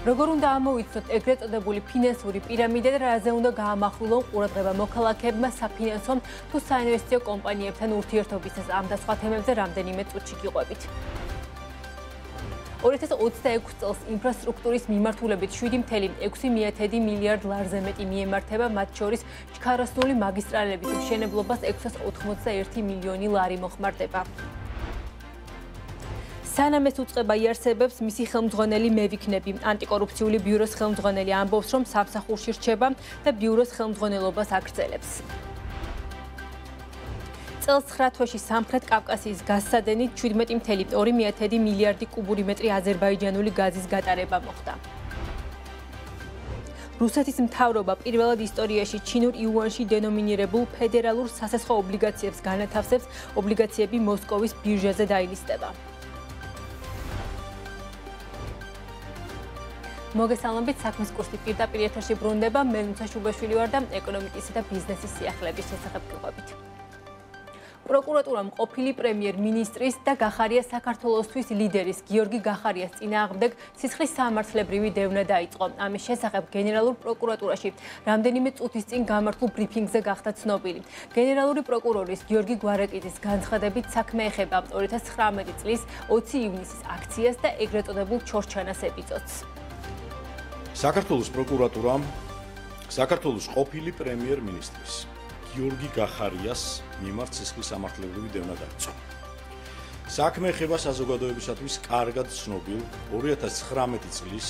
როგორ უნდა ამოვიცნოთ ეგრეთ წოდებული ფინანსური პირამიდა და რაზე უნდა გაამახვილონ ყურადღება მოქალაქეებმა საფინანსო თუ საინვესტიციო კომპანიებთან ურთიერთობისას ამ და სხვა თემებზე რამდენიმე წუთში გიყვებით. 2026 წელს ინფრასტრუქტურის მიმართულებით 7.6 მილიარდ ლარზე მეტი მიემართება, მათ შორის ჩქაროსნული მაგისტრალების მშენებლობას 691 მილიონი ლარი მოხმარდება. სანამ ეს უწყება იარსებებს, მისი ხელმძღვანელი მე ვიქნები. ანტიკორუფციული ბიუროს ხელმძღვანელი ამბობს, რომ სამსახურში რჩება და ბიუროს ხელმძღვანელობას აგრძელებს. წელს 9 თვეში სამხრეთ კავკასიის გაზსადენით 17.2 მილიარდი კუბური მეტრი აზერბაიჯანული გაზის გატარება მოხდა. რუსეთის მთავრობა პირველად ისტორიაში ჩინურ იუანში დენომინირებულ ფედერალურ სასესხო ობლიგაციებს განათავსებს, ობლიგაციები მოსკოვის ბირჟაზე დაილისტება. მოგესალმებით, საქმის კურსი პირდაპირ ეთერში ბრუნდება. მე ნუცა შუბაშვილი ვარ და ეკონომიკისა და ბიზნესის სიახლეების შესახებ გიყვებით. პროკურატურამ ყოფილი პრემიერ-მინისტრის და გახარია საქართველოსთვის ლიდერის გიორგი გახარიას წინააღმდეგ სისხლის სამართლებრივი დევნა დაიწყო. ამის შესახებ გენერალურ პროკურატურაში რამდენიმე წუთის წინ გამართულ ბრიფინგზე გახდა ცნობილი. გენერალური პროკურორის გიორგი გვარაკიძის განცხადებით საქმე ეხება 2019 წლის 20 ივნისის აქციას და ეგრეთ წოდებულ ჩორჩანას ეპიზოდს. საქართველოს პროკურატურამ საქართველოს ყოფილი პრემიერ-მინისტრის გიორგი გახარიას მიმართ სისხლის სამართლებრივი დევნა დაიწყო. საქმე ეხება საზოგადოებისათვის კარგად ცნობილ 2019 წლის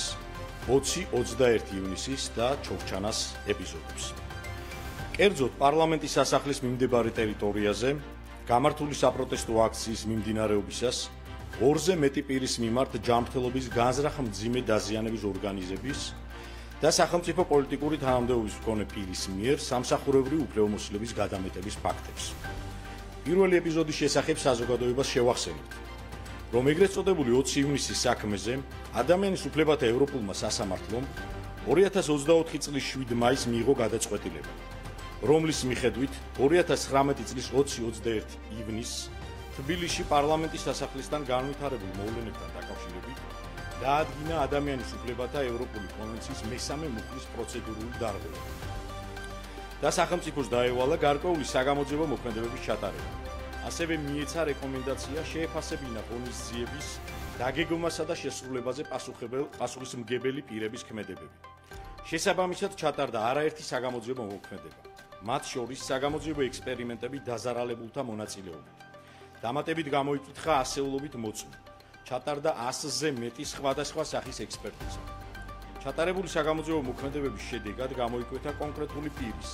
20-21 ივნისის და ჩორჩანას ეპიზოდებს. კერძოდ, პარლამენტის სასახლის მიმდებარე ტერიტორიაზე გამართული საპროტესტო აქციის მიმდინარეობისას 2-ზე მეტი პირის მიმართ ჯანმრთელობის განზრახ-მძიმე დაზიანების ორგანიზების და სახელმწიფო პოლიტიკური თანამდებობის მქონე პირის მიერ სამსახურებრივი უფლებამოსილების გადამეტების ფაქტებს. პირველი ეპიზოდის შესახებ საზოგადოებას შევახსენებთ, რომ ეგრეთ წოდებული 20 ივნისის საქმეზე ადამიანის უფლებათა ევროპულმა სასამართლომ 2024 წლის 7 მაისს მიიღო გადაწყვეტილება, რომლის მიხედვით 2019 წლის 20-21 ივნისს თბილისში პარლამენტის სასახლისთან განვითარებულ მოვლენებთან დაკავშირებით დაადგინა ადამიანის უფლებათა ევროპული კონვენციის მესამე მუხლის პროცედურული დარღვევა და სახელმწიფოს დაევალა გარკვეული საგამოძიებო მოქმედებების ჩატარება. ასევე მიეცა რეკომენდაცია შეეფასებინა ღონისძიების დაგეგმვასა და შესრულებაზე პასუხისმგებელი პირების ქმედებები. შესაბამისად ჩატარდა არაერთი საგამოძიებო მოქმედება, მათ შორის საგამოძიებო ექსპერიმენტები დაზარალებულთა მონაწილეობით. დამატებით გამოიკითხა ასეულობით მოწმე. ჩატარდა 100-ზე მეტი სხვადასხვა სახის ექსპერტიზა. ჩატარებული საგამოძიებო მოქმედებების შედეგად გამოიკვეთა კონკრეტული პირის,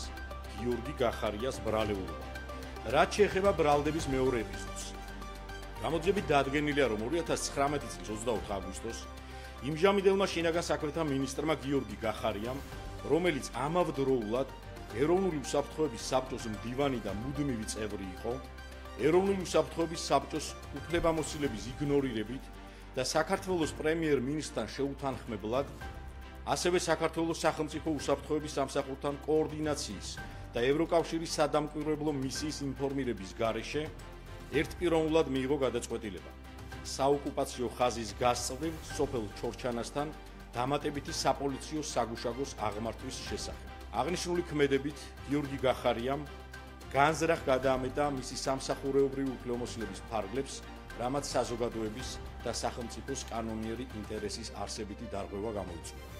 გიორგი გახარიას ბრალეულობა. რაც შეეხება ბრალდების მეორე ეპიზოდს. გამოძიებით დადგენილია, რომ 2019 წლის 24 აგვისტოს იმჟამებელმა შინაგან საქმეთა მინისტრმა გიორგი გახარიამ, რომელიც ამავდროულად ეროვნული უსაფრთხოების საბჭოს მდივანი და მუდმივი წევრი იყო, ეროვნული უსაფრთხოების საბჭოს უფლებამოსილების იგნორირებით და საქართველოს პრემიერ-მინისტრთან შეუთანხმებლად, ასევე საქართველოს სახელმწიფო უსაფრთხოების სამსახურთან კოორდინაციის და ევროკავშირის სადამკვირვებლო მისიის ინფორმირების გარეშე ერთპიროვნულად მიიღო გადაწყვეტილება საოკუპაციო ხაზის გასწვრივ სოფელ ჩორჩანასთან დამატებითი საპოლიციო საგუშაგოს აღმართვის შესახებ. აღნიშნული ქმედებით გიორგი გახარიამ განზრახ გადაამეტა მისი სამსახურეობრივი უფლებამოსილების ფარგლებს, რამაც საზოგადოების და სახელმწიფოს კანონიერი ინტერესის არსებითი დარღვევა გამოიწვია.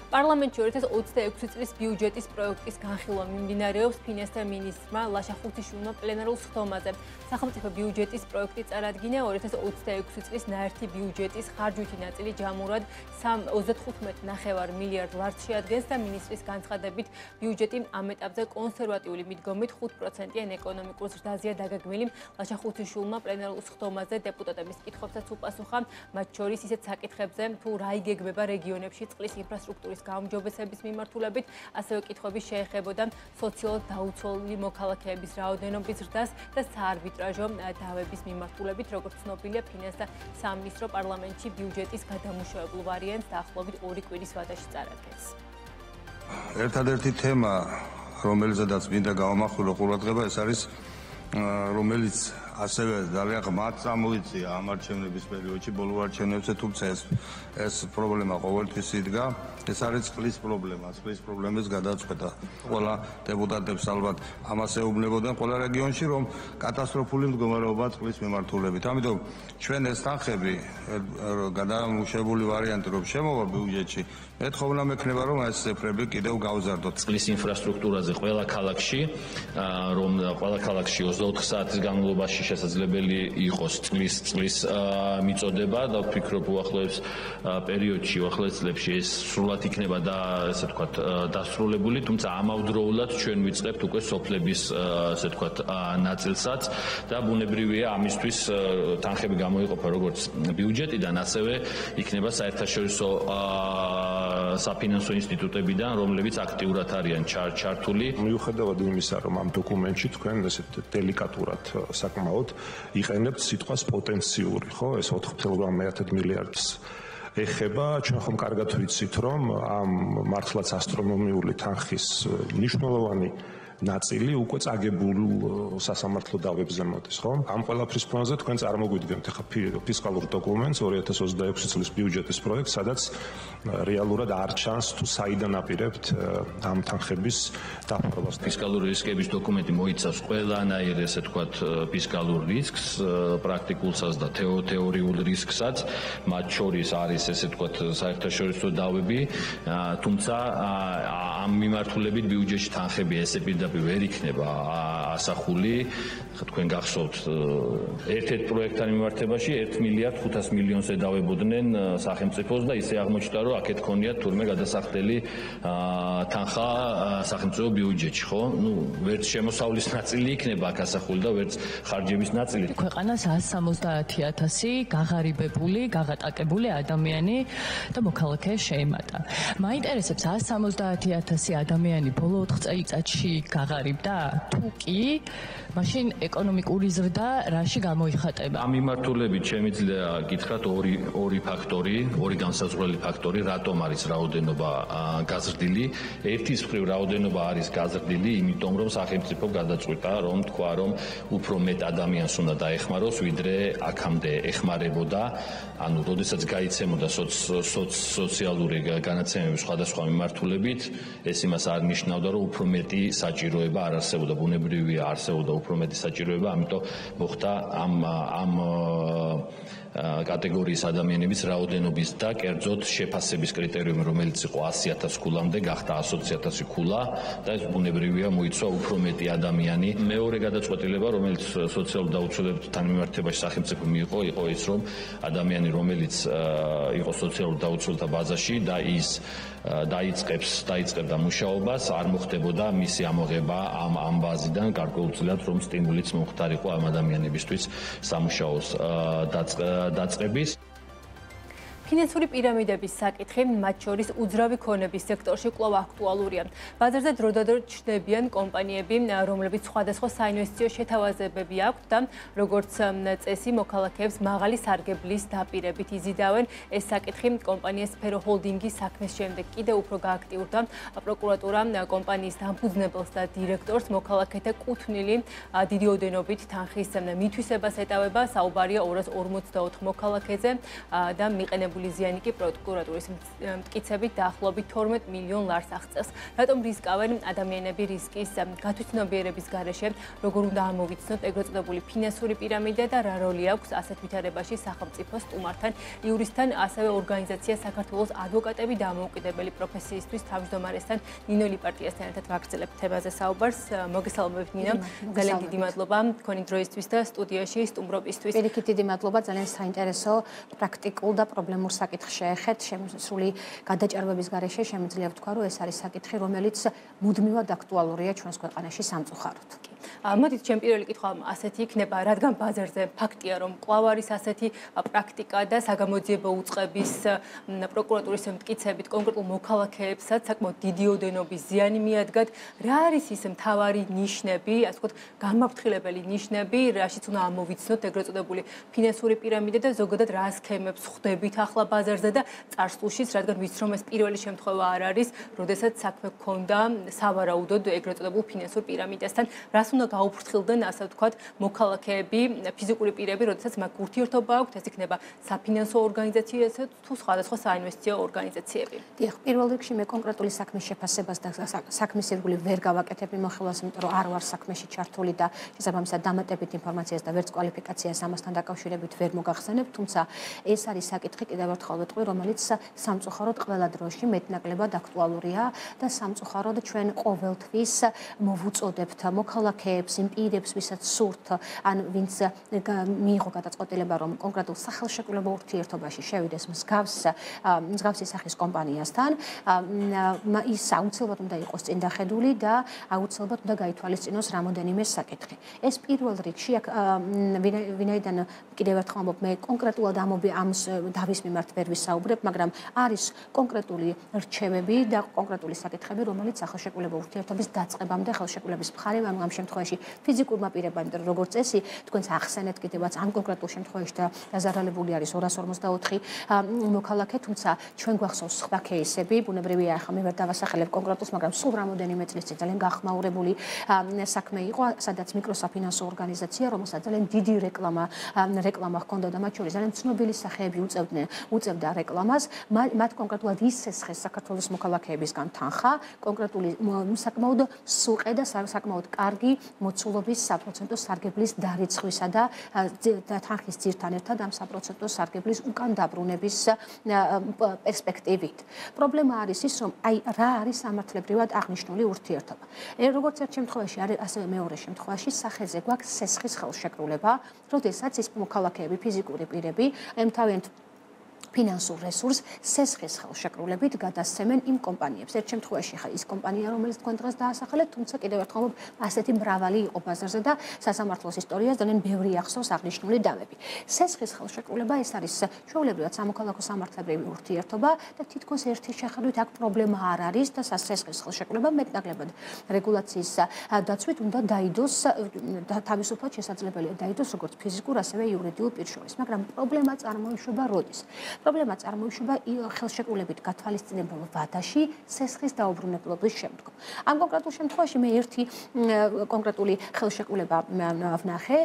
პარლამენტში 2026 წლის ბიუჯეტის პროექტის განხილვა მიმდინარეობს ფინანსთა მინისტრმა ლაშა ხუთიშვილმა პლენარულ სხდომაზე. სახელმწიფო ბიუჯეტის პროექტი წარადგინა 2026 წლის ნაერთი ბიუჯეტის ხარჯვითი ნაწილი ჯამურად 35.5 მილიარდ ლარს შეადგენს და მინისტრის განცხადებით ბიუჯეტი ამ ეტაპზე კონსერვატიული მიდგომით 5%-იან ეკონომიკურ ზრდაზეა დაგეგმილი. ლაშა ხუთიშვილმა პლენარულ სხდომაზე დეპუტატების კითხვებსაც უპასუხა, მათ შორის ისეთ საკითხებზე, თუ რა იგეგმება რეგიონებში წყლის ინფრასტრუქტურის გაუმჯობესების მიმართულებით, ასევე კითხვები შეეხებოდა სოციალურად დაუცველი მოქალაქეების რაოდენობის ზრდას და საარბიტრაჟო დავების მიმართულებით, როგორც ცნობილია, ფინანსთა სამინისტრო პარლამენტში ბიუჯეტის გადამუშავებულ ვარიანტს დაახლოებით 2 კვირის ვადაში წარადგენს. ერთადერთი თემა, რომელზედაც მინდა გავამახვილო ყურადღება, ეს არის, რომელიც ასევე ძალიან ღმად წამოიწია ამ არჩევნების პერიოდში, ბოლო არჩევნებზე, თუმცა ეს პრობლემა ყოველთვის იდგა. ეს არის წყლის პრობლემა, წყლის პრობლემის გადაწყვეტა. ყველა დეპუტატებს ალბათ ამას ეუბნებოდნენ ყველა რეგიონში, რომ კატასტროფული მდგომარეობაა წყლის მიმართულებით. ამიტომ ჩვენ ეს თანხები გადამუშავებული ვარიანტი რომ შემოვა ბიუჯეტში, მე თხოვნა მექნება რომ ეს ციფრები კიდევ გავზარდოთ. წყლის ინფრასტრუქტურაზე ყველა ქალაქში, რომ ყველა ქალაქში 24 საათის განმავლობაში შესაძლებელი იყოს წყლის მიწოდება და ვფიქრობ უახლოეს პერიოდში, უახლოეს წლებში ეს სრულად იქნება და ესე ვთქვათ დასრულებული, თუმცა ამავდროულად ჩვენ ვიწყებთ უკვე სოფლების ესე ვთქვათ ნაწილსაც და ბუნებრივია ამისთვის თანხები გამოიყოფა როგორც ბიუჯეტიდან, ასევე იქნება საერთაშორისო საფინანსო ინსტიტუტებიდან, რომლებიც აქტიურად არიან ჩართული. მიუხედავად იმისა, რომ ამ დოკუმენტში თქვენ ესეთ დელიკატურად საკმაოდ იყენებთ სიტყვას პოტენციური, ხო? ეს 4.1 მილიარდს ეხება, ჩვენ ხომ კარგად ვიცით, რომ ამ მართლაც ასტრონომიული თანხის მნიშვნელოვანი ნაწილი უკვე წაგებულ სასამართლო დავებზე მოდის, ხო? ამ ყველაფრის ფონზე თქვენ წარმოგვიდგენთ ახლა ფისკალურ დოკუმენტს 2026 წლის ბიუჯეტის პროექტს, სადაც რეალურად არ ჩანს თუ საიდან აპირებთ ამ თანხების დაფარვას. ფისკალური რისკების დოკუმენტი მოიცავს ყველანაირ ესე ვთქვათ ფისკალურ რისკს, პრაქტიკულსაც და თეორიულ რისკსაც, მათ შორის არის ესე ვთქვათ საერთაშორისო დავები, თუმცა ამ მიმართულებით ბიუჯეტში თანხები ესე ვერ იქნება ასახული. თქვენ გახსოვთ ერთ-ერთ პროექტთან მიმართებაში 1 მილიარდ 500 მილიონს ედავებოდნენ სახელმწიფოს და ისე აღმოჩნდა, რომ აქეთ ქონიათ თურმე გადასახდელი თანხა სახელმწიფო ბიუჯეტში, ხო? ვერც შემოსავლის ნაწილი იქნება აქ ასახული და ვერც ხარჯების ნაწილი. ქვეყანას 170,000 გაღარიბებული, გაღატაკებული ადამიანი და მოქალაქე შეემატა. მაინტერესებს 170,000 ადამიანი ბოლო 4 წელიწადში გაღარიბდა? თუ კი, მაშინ ეკონომიკური ზრდა რაში გამოიხატება? ამ მიმართულებით შემიძლია გითხრათ ორი ფაქტორი, ორი განსაზღვრელი ფაქტორი, რატომ არის რაოდენობა გაზრდილი. ერთის მხრივ რაოდენობა არის გაზრდილი, იმიტომ რომ სახელმწიფო გადაწყვიტა, რომ თქვა, რომ უფრო მეტ ადამიანს უნდა დაეხმაროს, ვიდრე აქამდე ეხმარებოდა. ანუ, როდესაც გაიცემოდა სოციალური განაცემები სხვადასხვა მიმართულებით, ეს იმას არ ნიშნავდა, რომ უფრო მეტი საჭიროება არ არსებობდა, ბუნებრივია არსებობდა უფრო მეტი საჭიროება, ამიტომ მოხდა ამ კატეგორიის ადამიანების რაოდენობის და კერძოდ შეფასების კრიტერიუმი, რომელიც იყო 100,000 ქულამდე, გახდა 120,000 ქულა და ეს ბუნებრივია მოიცვა უფრო მეტი ადამიანი. მეორე გადაწყვეტილება, რომელიც სოციალურ დაუცველებთან მიმართებაში სახელმწიფო მიიღო, იყო ის, რომ ადამიანი, რომელიც იყო სოციალურ დაუცველთა ბაზაში და ის დაიწყებდა მუშაობას, არ მოხდებოდა მისი ამოღება ამ ბაზიდან, გარკვეულწილად რომ სტიმულიც მომხდარიყო ამ ადამიანებისთვის სამუშაოს დაწყების. ფინანსური პირამიდების საკითხი, მათ შორის უძრავი ქონების სექტორში კვლავ აქტუალურია. ბაზარზე დროდადრო ჩნდებიან კომპანიები, რომლებიც სხვადასხვა საინვესტიციო შეთავაზებები აქვთ და როგორც წესი მოქალაქეებს მაღალი სარგებლის დაპირებით იზიდავენ. ეს საკითხი კომპანია სფერო ჰოლდინგის საქმის შემდეგ კიდევ უფრო გააქტიურდა. პროკურატურა კომპანიის დამფუძნებელს და დირექტორს მოქალაქეთა კუთვნილი დიდი ოდენობით თანხის მითვისებას ეტავება. საუბარია 254 მოქალაქეზე და მიყენებული ზიანი კი პროკურატურის მტკიცებით დაახლოებით 12 მილიონ ლარს აღწევს. რატომ რისკავენ ადამიანები რისკის გათვითცნობიერების გარეშე, როგორ უნდა ამოვიცნოთ ეგრეთ წოდებული ფინანსური პირამიდა და რა როლი აქვს ასეთ ვითარებაში სახელმწიფოს, სტუმართან, იურისტთან, ასევე ორგანიზაცია საქართველოს ადვოკატები დამოუკიდებელი პროფესიისთვის თავმჯდომარესთან ნინო ლიპარტიასთან ერთად ვაგრძელებთ თემაზე საუბარს. მოგესალმებით ნინო. ძალიან დიდი მადლობა თქვენი დროისთვის და სტუდიაში სტუმრობისთვის. პირიქით დიდი მადლობა, ძალიან საინტერესო, პრაქტიკულ და პრობლემურ საკითხს შეეხეთ. სრული გადაჭარბების გარეშე შემიძლია ვთქვა, რომ ეს არის საკითხი, რომელიც მუდმივად აქტუალურია ჩვენს ქვეყანაში სამწუხაროდ. მოდით, ჩემ პირველი კითხვა ასეთი იქნება, რადგან ბაზარზე ფაქტია, რომ კვლავ არის ასეთი პრაქტიკა და საგამოძიებო უწყების პროკურატურის მტკიცებით კონკრეტულ მოქალაქეებსაც საკმაოდ დიდი ოდენობის ზიანი მიადგათ. რა არის ის მთავარი ნიშნები, ასე ვთქვათ, განმაფრთხილებელი ნიშნები, რაშიც უნდა ამოვიცნოთ ეგრეთ წოდებული ფინანსური პირამიდა და ზოგადად რა სქემებს ხვდებით ახლა ბაზარზე და წარსულშიც, რადგან ვიცით, რომ ეს პირველი შემთხვევა არ არის, როდესაც საქმე გქონდა სავარაუდოდ ეგრეთ წოდებულ ფინანსურ პირამიდასთან. რას უნდა გაუფრთხილდნენ, ასე ვთქვათ, მოქალაქეები, ფიზიკური პირები, როდესაც მაგ ურთიერთობა აქვთ, ეს იქნება საფინანსო ორგანიზაციებიც თუ სხვადასხვა საინვესტიციო ორგანიზაციები. დიახ, პირველ რიგში მე კონკრეტული საქმის შეფასებას და საქმის ირგვლივ ვერ გავაკეთებ იმ ხელას, იმიტომ რომ არ ვარ საქმეში ჩართული და შესაბამისად დამატებით ინფორმაციას და ვერც კვალიფიკაციას ამასთან დაკავშირებით ვერ მოგახსენებ, თუმცა ეს არის საკითხი, კიდევ ერთხელ ვეტყვი, რომელიც სამწუხაროდ ყველა დროში მეტნაკლებად აქტუალურია და სამწუხაროდ ჩვენ ყოველთვის მოვუწოდებთ მოქალაქეებს, იმ პირებს, ვისაც სურთ, ან ვინც მიიღო გადაწყვეტილება, რომ კონკრეტულ სახელშეკრულებულ ურთიერთობაში შევიდეს მსგავსი სახის კომპანიასთან, ის აუცილებლად უნდა იყოს წინდახედული და აუცილებლად უნდა გაითვალისწინოს რამოდენიმე საკითხი. ეს პირველ რიგში ვინაიდან კიდევ ერთხელ ამბობ, მე კონკრეტულად ამ დავის მიმართ ვერ ვისაუბრებ, მაგრამ არის კონკრეტული რჩევები და კონკრეტული საკითხები, რომელიც სახელშეკრულებულ ურთიერთობის დაწყებამდე ხელშეკრულების მხარე, ანუ ამ შემთხვევაში ფიზიკურმა პირებმა, იმიტომ რომ როგორც წესი, თქვენს ახსენეთ კიდევაც ამ კონკრეტულ შემთხვევაში დაზარალებული არის 254 მოქალაქე, თუმცა ჩვენ გვახსოვს სხვა кейსები, ბუნებრივია, ახლა მე ვერ დავასახელებ კონკრეტულს, მაგრამ სულ რამოდენიმე წლის წინ ძალიან გახმაურებული საქმე იყო, სადაც მიკროსაფინანსო ორგანიზაცია, რომელსაც ძალიან დიდი რეკლამა ჰქონდა და მათ შორის ძალიან ცნობილი სახეები უწევდა რეკლამას, მათ კონკრეტულად ისესხეს საქართველოს მოქალაქეებისგან თანხა, კონკრეტული საკმაოდ სუყე და საკმაოდ კარგი მოცულობის საპროცენტო სარგებლის დარიცხვისა და თანხის ძირთან ერთად ამ საპროცენტო სარგებლის უკან დაბრუნების პერსპექტივით. პრობლემა არის ის, რომ რა არის სამართლებრივად აღნიშნული ურთიერთობა. როგორც ერთ შემთხვევაში, ასევე მეორე შემთხვევაში სახეზე გვაქვს სესხის ხელშეკრულება, როდესაც ის მოქალაქეები, ფიზიკური პირები, ემთავრებიან ფინანსურ რესურსს სესხის ხელშეკრულებით გადასცემენ იმ კომპანიებს. ერთ შემთხვევაში ხა ის კომპანია, რომელიც თქვენ დღეს დაასახელეთ, თუმცა კიდევ ერთხელ ასეთი მრავალი იყო ბაზარზე და სასამართლოს ისტორიას ძალიან ბევრი ახსოვს აღნიშნული დამები. სესხის ხელშეკრულება ეს არის ჩვეულებრივად სამოქალაქო სამართლებრივი ურთიერთობა და თითქოს ერთი შეხედვით აქ პრობლემა არ არის და სესხის ხელშეკრულება მეტნაკლებად რეგულაციის დაცვით უნდა დაიდოს და თავისუფლად შესაძლებელია დაიდოს როგორც ფიზიკურ, ასევე იურიდიულ პირ შორის, მაგრამ პრობლემა წარმოიშვება როდის? პრობლემა წარმოიშვება ხელშეკრულებით გათვალისწინებულ ვადაში სესხის დაუბრუნებლობის შემდგომ. ამ კონკრეტულ შემთხვევაში მე ერთი კონკრეტული ხელშეკრულება ვნახე,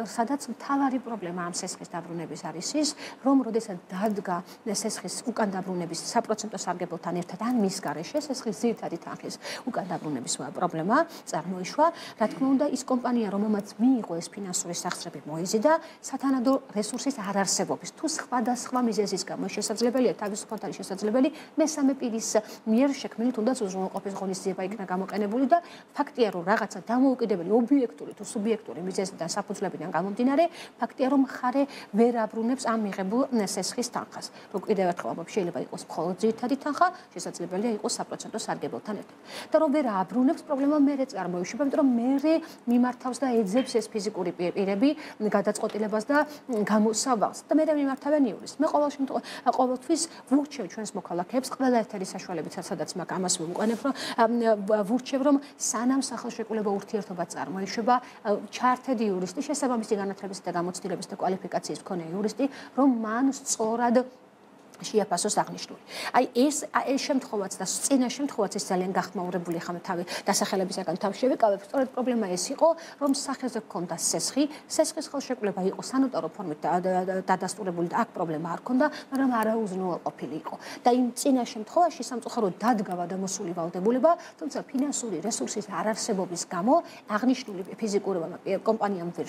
სადაც მთავარი პრობლემა ამ სესხის დაბრუნების არის ის, რომ როდესაც დადგა სესხის უკან დაბრუნების საპროცენტო სარგებელთან ერთად ან მის გარეშე სესხის ძირითადი თანხის უკან დაბრუნების პრობლემა წარმოიშვა, რა თქმა უნდა, ის კომპანია, რომელმაც მიიღო ეს ფინანსური სახსრები მოიზიდა სათანადო რესურსის არარსებობის თუ სხვადასხვა მიზეზის გამო შესაძლებელია თავისუფლად არის შესაძლებელი მესამე პირის მიერ შექმნილი თუნდაც უზრუნველყოფის ღონისძიება იქნა გამოყენებული და ფაქტია რომ რაღაცა დამოუკიდებელი ობიექტური თუ სუბიექტური მიზეზიდან საფუძვლებიდან გამომდინარე ფაქტია რომ მხარე ვერ აბრუნებს ამ მიღებულ სესხის თანხას. რო კიდევ ერთხელ ამბობ, შეიძლება იყოს მხოლოდ ძირითადი თანხა, შესაძლებელია იყოს საპროცენტო სარგებელთან ერთად. და რომ ვერ აბრუნებს, პრობლემა მერე წარმოიშვება, იმიტომ რომ მერე მიმართავს და ეძებს ეს ფიზიკური პირები გადაწყვეტილებას და გამოსავალს და მერე მიმართავენ იურის. მე ყოველთვის ვურჩევ ჩვენს მოქალაქეებს ყველა ეთერი საშუალებით, სადაც მაგ ამას ვუყენებ, რომ ვურჩევ, რომ სანამ სახელშეკრულებო ურთიერთობა წარმოიშვება, ჩართედი იურისტი, შესაბამისი განათლებისა და გამოცდილების და კვალიფიკაციის მქონე იურისტი, რომ მან სწორად შეაფასოს აღნიშნული. აი ეს შემთხვევაც და წინა შემთხვევაც ის ძალიან გახმაურებული ხომ თავი დასახელებისაგან თავ შევიკავებ. სწორედ პრობლემა ეს იყო, რომ სახეზე ჰქონდა სესხი, სესხის ხელშეკრულება იყო სანოტარო ფორმით დადასტურებული და აქ პრობლემა არ ჰქონდა, მაგრამ არაუზრუნველყოფილი იყო. და იმ წინა შემთხვევაში სამწუხაროდ დადგა და მოსული ვალდებულება, თუმცა ფინანსური რესურსის არარსებობის გამო აღნიშნული ფიზიკურმა კომპანიამ ვერ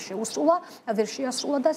შეასრულა და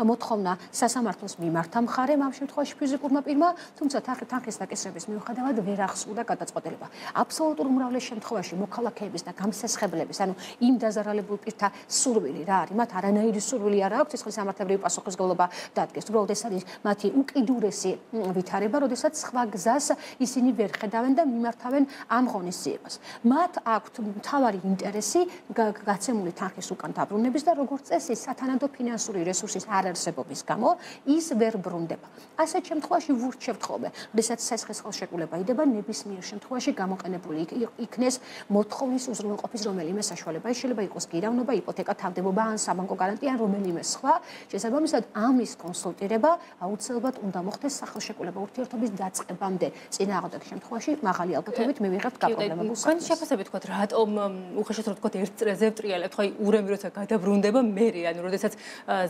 მოთხოვნა სასამართლოს მიმართა მხარემ ამ შემთხვევაში ფიზიკურმა პირმა, თუმცა თანხის დაკისრების მიუხედავად ვერ ახსოვდა გადაწყვეტილება. აბსოლუტურ უმრავლეს შემთხვევაში მოქალაქეების და გამსესხებლების, ანუ იმ დაზარალებულ პირთა სურვილი რა არის, მათ არანაირი სურვილი არ აქვს სისხლის სამართლებრივი პასუხისმგებლობა დადგეს. უბრალოდ ეს არის მათი უკიდურესი ვითარება, როდესაც სხვა გზას ისინი ვერ ხედავენ და მიმართავენ ამ ღონისძიებას. მათ აქვთ მთავარი ინტერესი გაცემული თანხის უკან დაბრუნების და როგორც წესი სათანადო ფინანსური რესურსის არარსებობის გამო ის ვერ ბრუნდება. ასეთ შემთხვევაში შემთხვევაში ვურჩევთ ხოლმე, როდესაც სესხის ხელშეკრულება იდება, ნებისმიერ შემთხვევაში გამოყენებული იქნეს მოთხოვნის უზრუნველყოფის რომელიმე საშუალება. ეს შეიძლება იყოს გირავნობა, იპოთეკა, თავდებობა ან საბანკო გარანტია ან რომელიმე სხვა. შესაბამისად, ამის კონსულტირება აუცილებლად უნდა მოხდეს სახელშეკრულება ურთიერთობის დაწყებამდე. წინააღმდეგ შემთხვევაში მაღალი ალბათობით მივიღებთ გაპრობლემებულ თქვენ შეფასებით თქვათ, რატომ უხეშად რომ თქვათ ერთ წრეზე ვტრიალებთ, ხო, ურემი როცა გადაბრუნდება მერე, ანუ როდესაც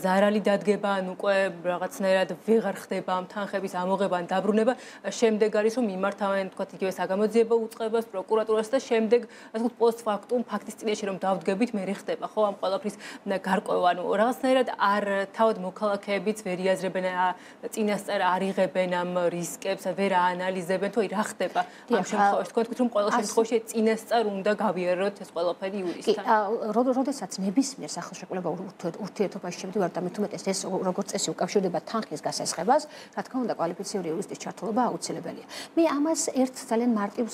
ზარალი დადგება, ან უკვე რაღაცნაირად ვეღარ ხდება ამ თანხების ამოღება ან დაბრუნება, შემდეგ არის რომ მიმართავენ თქვათ იგივე საგამოძიებო უწყებას, პროკურატურას და შემდეგ ასე ვთქვათ პოსტფაქტუმ ფაქტის წინაშე რომ დავდგებით, მერე ხდება, ხო, ამ ყველაფრის გარკვევა, ანუ რაღაცნაირად არ თავად მოქალაქეებიც ვერ იაზრებენ წინასწარ არ იღებენ ამ რისკებს, ვერ აანალიზებენ, თუ რა ხდება ამ შემთხვევაში. თქვენ თქვით რომ ყველა შემთხვევაში წინასწარ უნდა გავიაროთ ეს ყველაფერი იურისტთან. როდესაც ნებისმიერ სახელშეკრულება ურთიერთობაში შევდივართ და მით უმეტეს ეს როგორც წესი უკავშირდება თანხის გასესხებას, რა თქმა უნდა კვალიფიციური იურისტის ჩართულობა აუცილებელია. მე ამას ერთ ძალიან მარტივ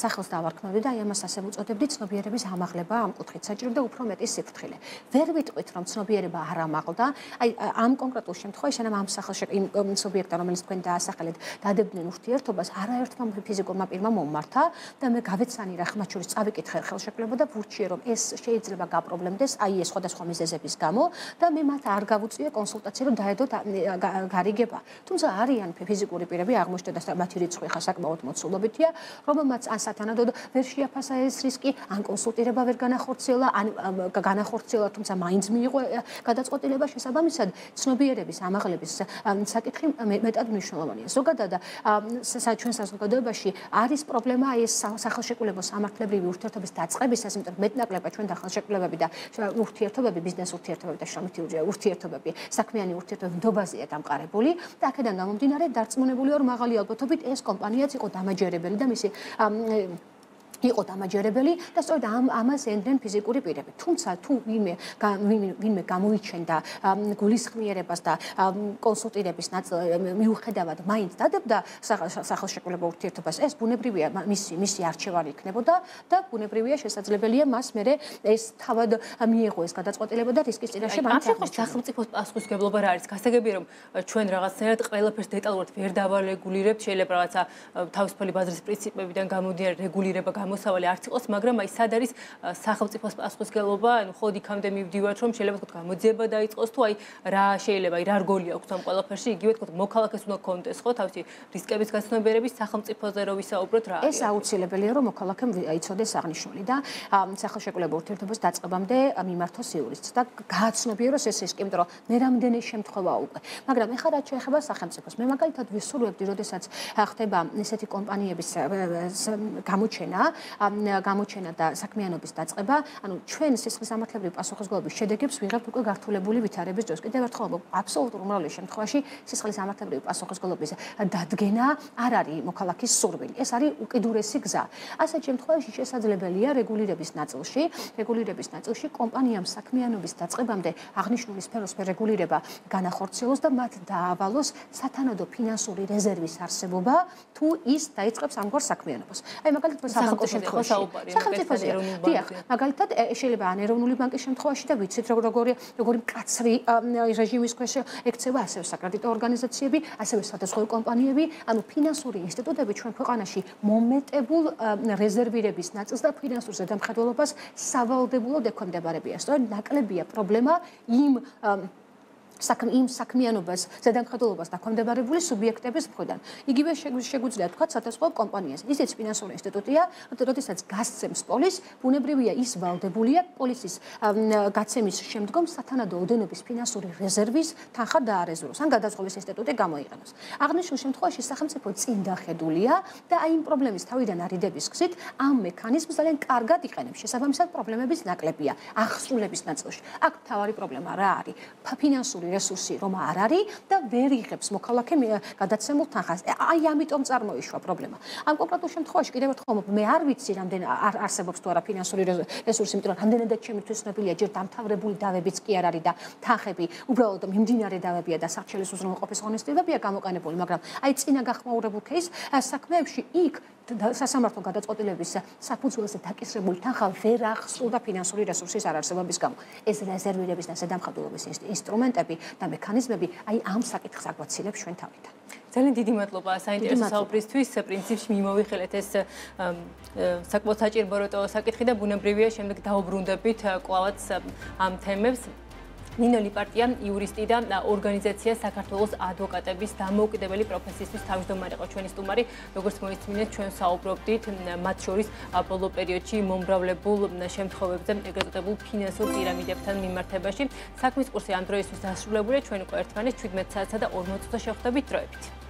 სახელს დავარქმევდი და აი ამას ასე ვუწოდებდი ცნობიერების ამაღლება ამ კუთხით საჭიროა უფრო მეტი სიფრთხილე. ვერ ვიტყვით რომ ცნობიერება არ ამაღლდა, აი ამ კონკრეტულ შემთხვევაში სანამ ამ სახელშეკრულება სუბიექტთან რომელიც თქვენ დაასახელეთ დადებდნენ ურთიერთობას არაერთმა ფიზიკურმა პირმა მომმართა და მე გავეცანი რა მათ შორის წავიკითხე ხელშეკრულება და ვურჩიე რომ ეს შეიძლება გაპრობლემდეს აი ეს სხვადასხვა მიზეზების გამო და მე მათ არ გავუწიე კონსულტაცია რომ დაედოთ გარიგება. თუმცა არიან ფიზიკური პირები აღმოჩნდა და მათი რიცხვი ხა საკმაოდ მოცულობითია, რომელმაც ან სათანადოდ ვერ შეაფასა ეს რისკი, ან კონსულტირება ვერ განახორციელა, ან განახორციელა, თუმცა მაინც მიიღო გადაწყვეტილება შესაბამისად ცნობიერების ამაღლების საკითხი მეტად მნიშვნელოვანია. ზოგადად ჩვენ საზოგადოებაში არის პრობლემა ეს სახელშეკრულებო სამართლებრივი ურთიერთობის დაწყებისას, იმიტომ რომ მეტნაკლებად ჩვენ სახელშეკრულებები და ურთიერთობები, ბიზნეს ურთიერთობები და შრომითი ურთიერთობები, საქმიანი ურთიერთობები ნდობაზეა დამყარებული და აქედან გამომდინარე დარწმუნებული ვარ მაღალი ალბათობით ეს კომპანიაც იყო დამაჯერებელი და მისი იყო დამაჯერებელი და სწორედ ამას ენდნენ ფიზიკური პირები. თუმცა თუ ვინმე გამოიჩენდა გულისხმიერებას და კონსულტირების მიუხედავად მაინც დადებდა სახელშეკრულებო ურთიერთობას, ეს ბუნებრივია მისი არჩევანი იქნებოდა და ბუნებრივია შესაძლებელია მას მერე ეს თავად მიიღო ეს გადაწყვეტილება და რისკის წინაშე მაინც სახელმწიფოს პასუხისმგებლობა რა არის? გასაგებია რომ ჩვენ რაღაცნაირად ყველაფერს დეტალურად ვერ დავალეგულირებთ, შეიძლება რაღაცა თავისუფალი ბაზრის პრინციპებიდან გამოდიარე რეგულირება მოსავალი არც იყოს, მაგრამ აი სად არის სახელმწიფოს პასუხისმგებლობა, ანუ ხოდ იქამდე მივდივართ, რომ შეიძლება თქო გამოძიება დაიწყოს, თუ აი რა შეიძლება, აი რა რგოლი აქვს ამ ყველაფერში, იგივე თქო მოქალაქეს უნდა კონდეს, ხო, თავისი რისკების გაცნობიერების სახელმწიფოზე რო ვისაუბროთ რა არის. ეს აუცილებელია, რომ მოქალაქემ იცოდეს აღნიშნული და სახელშეკრულებო ურთიერთობის დაწყებამდე მიმართოს იურისტს და გააცნობიეროს ეს რისკი, იმიტომ რომ მე რამდენი შემთხვევა უკვე. მაგრამ ეხლა რაც შეეხება სახელმწიფოს, მე მაგალითად ვისურვებდი, როდესაც ხდება ესეთი კომპანიების გამოჩენა და საქმიანობის დაწყება, ანუ ჩვენ სისხლის სამართლებრივი პასუხისმგებლობის შედეგებს ვიღებთ უკვე გართულებული ვითარების დროს. კიდევ ერთხელ აბსოლუტურ უმრავლეს შემთხვევაში სისხლის სამართლებრივი პასუხისმგებლობის დადგენა არ არის მოქალაქის სურვილი. ეს არის უკიდურესი გზა. ასეთ შემთხვევაში შესაძლებელია რეგულირების ნაწილში კომპანიამ საქმიანობის დაწყებამდე აღნიშნული სფეროს რეგულირება განახორციელოს და მათ დაავალოს სათანადო ფინანსური რეზერვის არსებობა, თუ ის დაიწყებს ამგვარ საქმიანობას. აი მაგალითად საბანკო შემთხვევაში სახელმწიფოზე დიახ, მაგალითად შეიძლება ან ეროვნული ბანკის შემთხვევაში და ვიცით როგორი მკაცრი რეჟიმის ქვეშ ექცევა ასევე საკრედიტო ორგანიზაციები, ასევე სხვადასხვა კომპანიები, ანუ ფინანსური ინსტიტუტები ჩვენ ქვეყანაში მომეტებულ რეზერვირების ნაწილს და ფინანსურ ზედამხედველობას სავალდებულოდ ექვემდებარებიან. სწორედ ნაკლებია პრობლემა იმ საქმიანობას ზედამხედველობას დაქვემდებარებული სუბიექტების მხრიდან. იგივე შეგვიძლია თქვა სხვადასხვა კომპანიას. ისიც ფინანსური ინსტიტუტია, როდესაც გასცემს პოლის, ბუნებრივია ის ვალდებულია პოლისის გაცემის შემდგომ სათანადო ოდენობის ფინანსური რეზერვის თანხა დაარეზერვოს, ან გადაწყობის ინსტიტუტი გამოიყენოს. აღნიშნულ შემთხვევაში სახელმწიფო წინ დახედულია და აი იმ პრობლემის თავიდან არიდების გზით ამ მექანიზმს ძალიან კარგად იყენებს. შესაბამისად პრობლემების ნაკლებია აღსრულების ნაწილში. აქ მთავარი პრობლემა რა არის? ფინანსური რესურსი რომ არ არის და ვერ იღებს მოქალაქე გადაცემულ თანხას. აი ამიტომ წარმოიშვა პრობლემა. ამ კონკრეტულ შემთხვევაში კიდევ ერთხელ მე არ ვიცი რამდენი არსებობს თუ არა ფინანსური რესურსი, იმიტომ რომ რამდენადაც შემიძლია ცნობილია, ჯერ დამთავრებული დავებიც კი არ არის და თანხები უბრალოდ მიმდინარე დავებია და სარჩელის უზრუნველყოფის ღონისძიებებია გამოყენებული, მაგრამ აი წინა გახმაურებულ кейს საქმეებში იქ სასამართლო გადაწყვეტილების საფუძველზე დაკისრებული თანხა ვერ აღსრულდა ფინანსური რესურსის არარსებობის გამო. ეს რეზერვირების და ზედამხედველობის ინსტრუმენტები და მექანიზმები აი ამ საკითხს აგვაცილებს ჩვენ თავიდან. ძალიან დიდი მადლობა საინტერესო საუბრისთვის. პრინციპში მიმოვიხილეთ ეს საკმაოდ საჭირო საკითხი და ბუნებრივია შემდეგ დაუბრუნდებით კვლავაც ამ თემებს. ნინო ლიპარტია იურისტი და ორგანიზაცია საქართველოს ადვოკატების დამოუკიდებელი პროფესიისთვის თავმჯდომარე იყო ჩვენი სტუმარი. როგორც მოისმინეთ, ჩვენ საუბრობდით მათ შორის ბოლო პერიოდში მომრავლებულ შემთხვევებზე, ეგრეთ წოდებულ ფინანსურ პირამიდებთან მიმართებაში. საქმის კურსი ამ დროისთვის დასრულებულია. ჩვენ უკვე ერთმანეთს 17 საათსა და 40 წუთზე შევხვდებით დროებით.